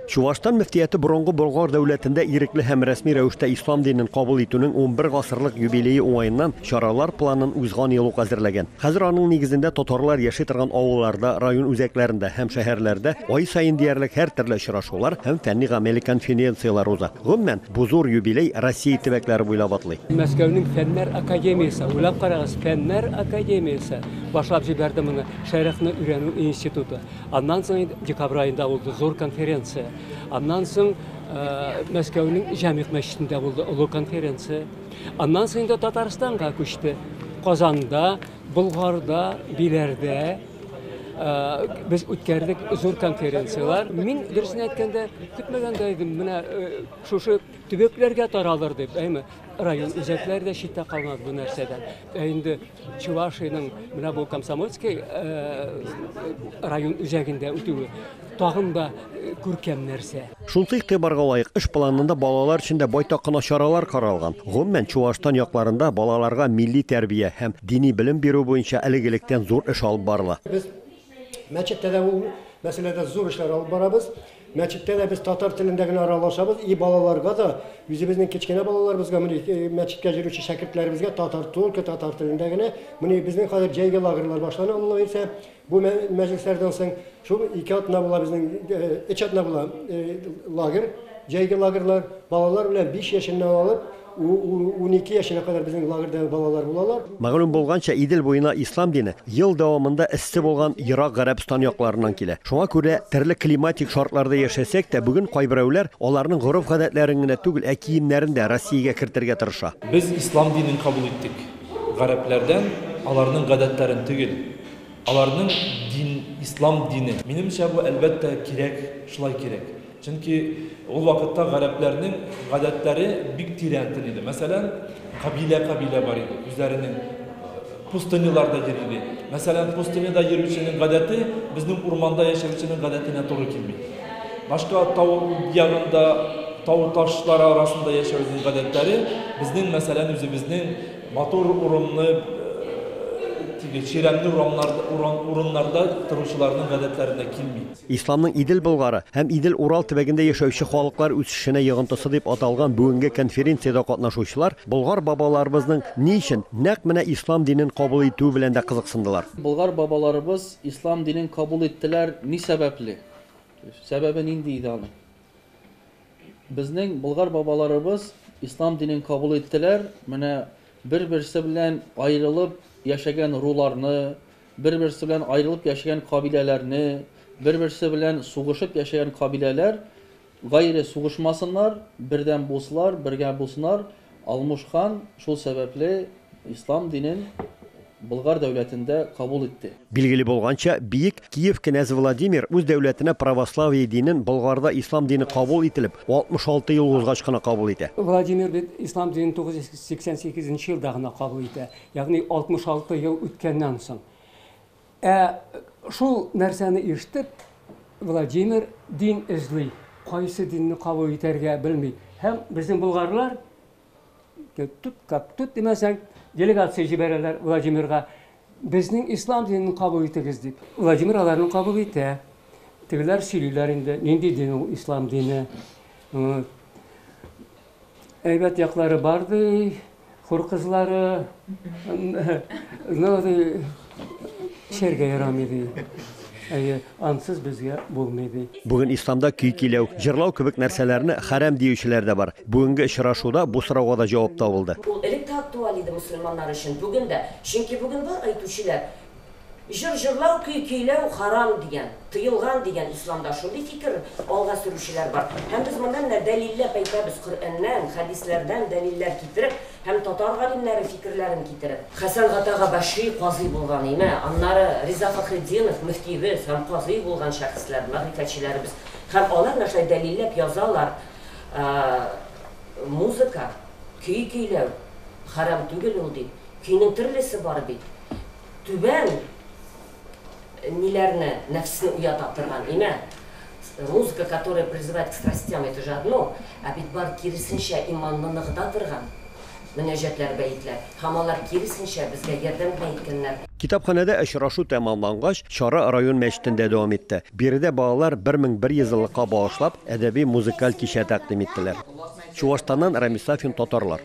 Чувашстан мөфтияте борынгы Болгар дәүләтендә ирекле һәм рәсми рәвештә ислам динен кабул итүнең 11 гасырлык юбилее уңаеннан чаралар планын узган ел ук әзерләгән. Хәзер аның нигезендә татарлар яши торган авылларда, район үзәкләрендә һәм шәһәрләрдә ай саен диярлек һәр төрле очрашулар һәм фәнни-гамәли конференциялар уза. Гомумән, бу зур юбилей Россия төбәкләре буйлап атлый. Мәскәүнең Фәннәр академиясе, уйлап карагыз, Фәннәр академиясе башлап җибәрде моны шәрехне өйрәнү институты. Аннан соң декабрь айында булды зур конференция. Аннан соң Мәскәүнең Җәмигъ мәчетендә булды олы конференция. Аннан соң да Татарстанга күчте. Казанда, Болгарда, Биләрдә biz үткәрдек зур конференциялар. Мин дөресен әйткәндә көтмәгәндә идем. Менә шушы төбәкләргә таралыр дип, әйме, район үзәкләре дә читтә калмады бу нәрсәдән. Инде Чувашиянең менә бу Комсомольский район үзәгендә үтүе тагын да күркәм нәрсә. Шунсы игътибарга лаек эш планында балалар өчен дә байтак кына чаралар каралган. Гомумән Чувашстан якларында балаларга милли тәрбия һәм дини белем бирү буенча элегелектән зур эш алып барыла. Мәчеттә дә ул мәсьәләдә зур эшләр алып барабыз. Мәчеттә дә без татар телендә генә аралашабыз. И балаларга да, үзебезнең кечкенә балаларыбызга, мәчеткә йөрүче шәкертләребезгә татар телендә генә, безнең хәзер җәйге лагерьлар башлана, Алла әйтсә, бу мәҗлесләрдән соң шул 2 атна була безнең 3 атна була лагерь, җәйге лагерьлар, балалар белән 5 яшеннән алып 12 яшына кадәр безнең лагерьдә балалар булалар. Мәгълүм булганча, Идел буена ислам дине ел дәвамында эссе булган Ирак, Гарәбстан якларыннан килә. Шуңа күрә төрле климатик шартларда яшәсәк тә, бүген кайберәүләр аларның гореф-гадәтләрен генә түгел, ә киемнәрен дә Россиягә кертергә тырыша. Без ислам динен кабул иттек. Гарәпләрдән аларның гадәтләрен түгел, аларның ислам дине. Минемчә бу әлбәттә кирәк, шулай кирәк. Чөнки ул вакытта гарәпләрнең гадәтләре бик тирәнтен иде. Мәсәлән, кабилә бар иде. Үзләренең пустыняларда йөри. Мәсәлән, пустыняда йөрүченең гадәте безнең урманда яшәүченең гадәтенә туры килми. Башка тау ягында, тау ташлар арасында яшәүнең гадәтләре безнең мәсәлән үзебезнең матур урынны чирәмле урыннарда торучыларның гадәтләренә килми. Исламның Идел Болгары һәм Идел Урал төбәгендә яшәүче халыклар үсешенә йогынтысы дип аталган бүгенге конференциядә катнашучылар болгар бабаларыбызның ни өчен нәкъ менә ислам динен кабул итү белән дә кызыксындылар. Болгар бабаларыбыз ислам динен кабул иттеләр ни сәбәпле? Сәбәбе нинди иде аның? Безнең болгар бабаларыбыз ислам динен кабул иттеләр, менә бер-берсе белән аерылып яшәгән руларны, бер-берсе белән аерылып яшәгән кабиләләрне, бер-берсе белән сугышып яшәгән кабиләләр гайре сугышмасыннар, бердән булсалар, бергә булсыннар. Алмушхан шул сәбәпле ислам динен Болгар дәүләтендә кабул итте. Билгеле булганча, биек Киев князь Владимир үз дәүләтенә православие динен Болгарда ислам дине кабул ителеп, 66 ел узгач кына кабул итә. Владимир бит ислам динен 988 елда гына кабул итә. Ягъни 66 ел үткәннән соң. Шул нәрсәне ишетеп, Владимир дин эзли. Кайсы динне кабул итәргә белми. Һәм безнең болгарлар тут демәсәң делегация җибәрәләр Владимирга. Безнең ислам динен кабул итегез дип. Владимир аларны кабул итә. Тегеләр сөйлиләр инде, нинди дин ул ислам дине. Әйбәт яклары бар ди, хур кызлары, шәргә ярамый ди. Ансыз безгә булмый. Бүген исламда көй көйләү, җырлау кебек нәрсәләрне хәрам диючеләр дә бар. Бүгенге очрашуда бу сорауга да җавап табылды. Ул элек актуаль иде мөселманнар өчен бүген дә. Чөнки бүген бар әйтүчеләр, җырлау, көй көйләү харам дигән, тыелган дигән исламда шундый фикер алга сөрүчеләр бар. Һәм без моннан дәлилләп әйтәбез, Коръәннән, хәдисләрдән дәлилләр китереп, һәм татар галимнәре фикерләрен китереп. Хәсән Гатага Баши казый булган име, аннары Риза Фахретдинов мөфтибез һәм казый булган шәхесләр, мәгърифәтчеләребез. Һәм алар нәрсә дәлилләп язалар. Музыка, көй көйләү харам түгел ул дип. Көйнең төрлесе бар бит. Түбән ниләрне, нәфсне уята торган име. Музыка, которая призывает к страстям, это же одно, а бит бар киресенчә иманны ныгыта торган. Мөнәҗәтләр, бәйтләр. Һәм алар киресенчә безгә ярдәм итә иткәннәр. Kitapxonada очрашу тәмамлангач, чара район мәчетендә дәвам итте. Биредә балалар 1100 еллыкка багышлап әдәби музыкаль кичә тәкъдим иттеләр. Чувашстаннан Рамис Сафин, Татарлар.